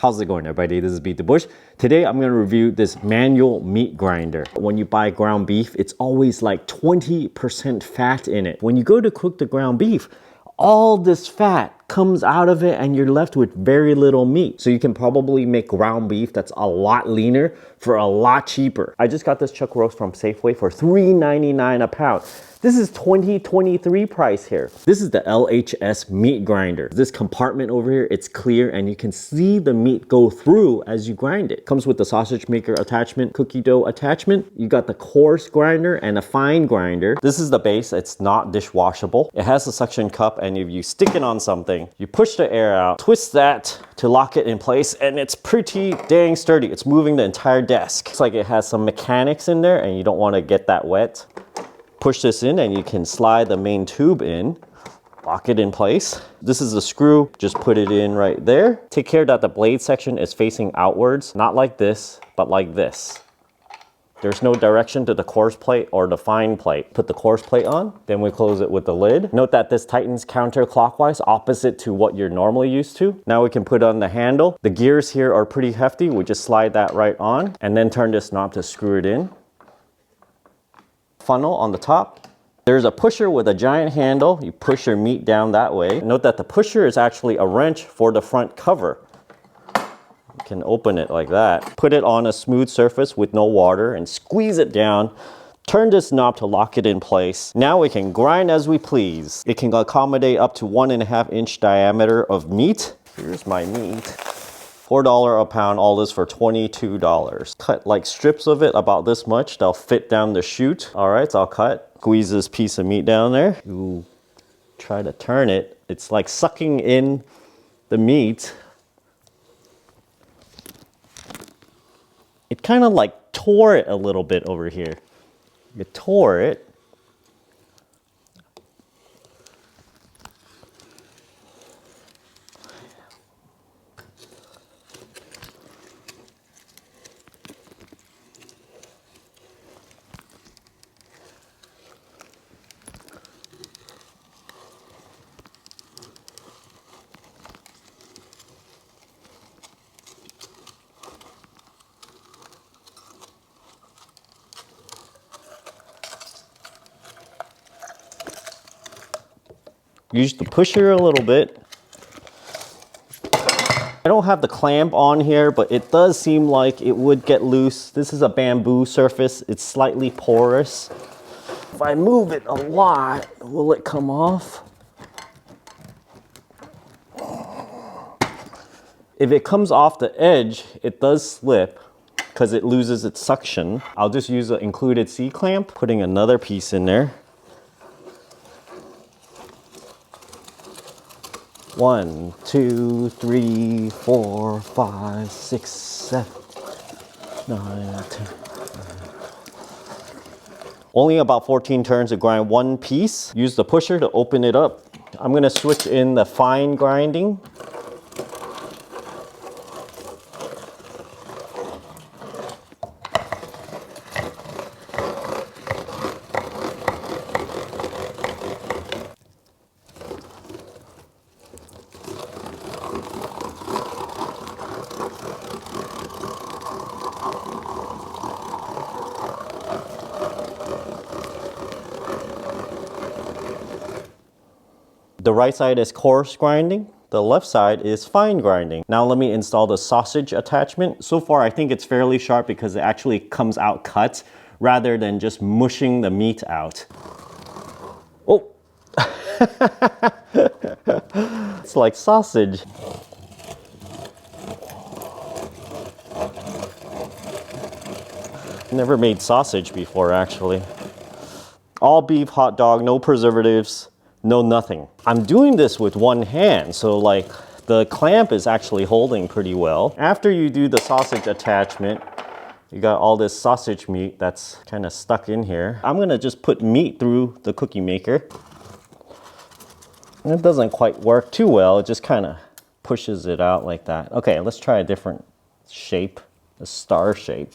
How's it going, everybody? This is BeatTheBush. Today I'm going to review this manual meat grinder. When you buy ground beef, it's always like 20% fat in it. When you go to cook the ground beef, all this fat comes out of it and you're left with very little meat. So you can probably make ground beef that's a lot leaner for a lot cheaper. I just got this chuck roast from Safeway for $3.99 a pound. This is 2023 price here. This is the LHS meat grinder. This compartment over here, it's clear and you can see the meat go through as you grind it. Comes with the sausage maker attachment, cookie dough attachment. You got the coarse grinder and a fine grinder. This is the base, it's not dishwashable. It has a suction cup and if you stick it on something, you push the air out, twist that to lock it in place, and it's pretty dang sturdy. It's moving the entire desk. It's like it has some mechanics in there and you don't want to get that wet. Push this in and you can slide the main tube in, lock it in place. This is a screw, just put it in right there. Take care that the blade section is facing outwards, not like this, but like this. There's no direction to the coarse plate or the fine plate. Put the coarse plate on, then we close it with the lid. Note that this tightens counterclockwise, opposite to what you're normally used to. Now we can put on the handle. The gears here are pretty hefty. We just slide that right on and then turn this knob to screw it in. Funnel on the top. There's a pusher with a giant handle. You push your meat down that way. Note that the pusher is actually a wrench for the front cover. You can open it like that. Put it on a smooth surface with no water and squeeze it down. Turn this knob to lock it in place. Now we can grind as we please. It can accommodate up to 1.5 inch diameter of meat. Here's my meat. $4 a pound, all this for $22. Cut like strips of it about this much. They'll fit down the chute. All right, so I'll cut. Squeeze this piece of meat down there. You try to turn it. It's like sucking in the meat. It kind of like tore it a little bit over here. You tore it. Use the pusher a little bit. I don't have the clamp on here, but it does seem like it would get loose. This is a bamboo surface. It's slightly porous. If I move it a lot, will it come off? If it comes off the edge, it does slip because it loses its suction. I'll just use the included C-clamp, putting another piece in there. 1, 2, 3, 4, 5, 6, 7, 9, 10. Only about 14 turns to grind one piece. Use the pusher to open it up. I'm gonna switch in the fine grinding. The right side is coarse grinding. The left side is fine grinding. Now let me install the sausage attachment. So far, I think it's fairly sharp because it actually comes out cut rather than just mushing the meat out. Oh! It's like sausage. Never made sausage before, actually. All beef hot dog, no preservatives. No nothing. I'm doing this with one hand, so like the clamp is actually holding pretty well. After you do the sausage attachment, you got all this sausage meat that's kind of stuck in here. I'm gonna just put meat through the cookie maker. And it doesn't quite work too well, it just kind of pushes it out like that. Okay, let's try a different shape, a star shape.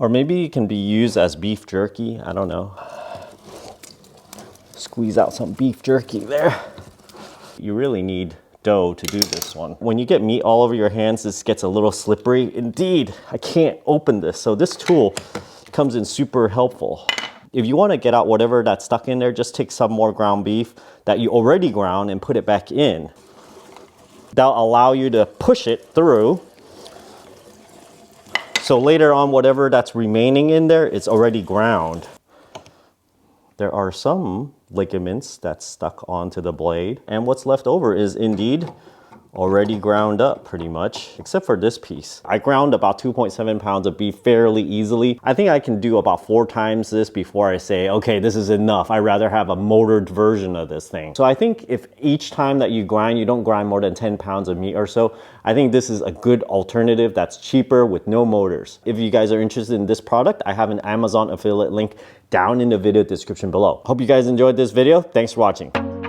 Or maybe it can be used as beef jerky, I don't know. squeeze out some beef jerky there. You really need dough to do this one. When you get meat all over your hands, this gets a little slippery. Indeed, I can't open this. So this tool comes in super helpful. If you want to get out whatever that's stuck in there, just take some more ground beef that you already ground and put it back in. That'll allow you to push it through. So later on, whatever that's remaining in there, it's already ground. There are some ligaments that's stuck onto the blade, and what's left over is indeed already ground up pretty much, except for this piece. I ground about 2.7 pounds of beef fairly easily. I think I can do about 4 times this before I say, okay, this is enough. I'd rather have a motored version of this thing. So I think if each time that you grind, you don't grind more than 10 pounds of meat or so, I think this is a good alternative that's cheaper with no motors. If you guys are interested in this product, I have an Amazon affiliate link down in the video description below. Hope you guys enjoyed this video. Thanks for watching.